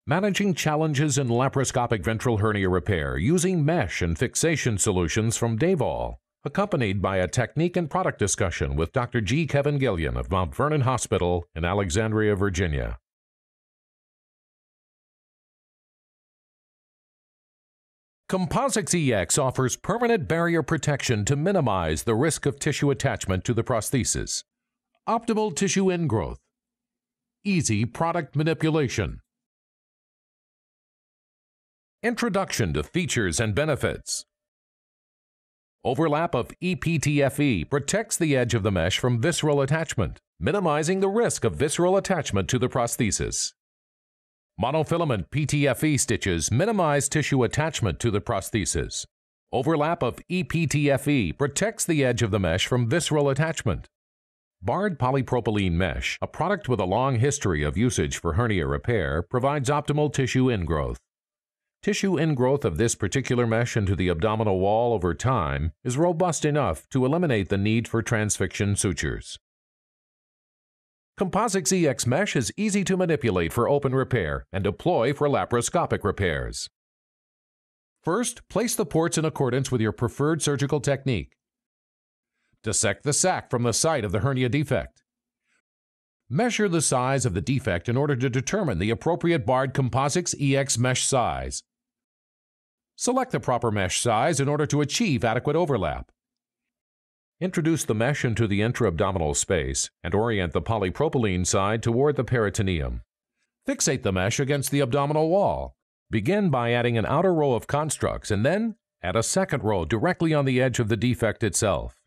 Managing challenges in laparoscopic ventral hernia repair using mesh and fixation solutions from Davol, accompanied by a technique and product discussion with Dr. G. Kevin Gillian of Mount Vernon Hospital in Alexandria, Virginia. Composites EX offers permanent barrier protection to minimize the risk of tissue attachment to the prosthesis. Optimal tissue ingrowth. Easy product manipulation. Introduction to features and benefits. Overlap of EPTFE protects the edge of the mesh from visceral attachment, minimizing the risk of visceral attachment to the prosthesis. Monofilament PTFE stitches minimize tissue attachment to the prosthesis. Overlap of EPTFE protects the edge of the mesh from visceral attachment. Barred polypropylene mesh, a product with a long history of usage for hernia repair, provides optimal tissue ingrowth. Tissue ingrowth of this particular mesh into the abdominal wall over time is robust enough to eliminate the need for transfixion sutures. Composites EX mesh is easy to manipulate for open repair and deploy for laparoscopic repairs. First, place the ports in accordance with your preferred surgical technique. Dissect the sac from the site of the hernia defect. Measure the size of the defect in order to determine the appropriate barred Composites EX mesh size. Select the proper mesh size in order to achieve adequate overlap. Introduce the mesh into the intra-abdominal space and orient the polypropylene side toward the peritoneum. Fixate the mesh against the abdominal wall. Begin by adding an outer row of constructs and then add a second row directly on the edge of the defect itself.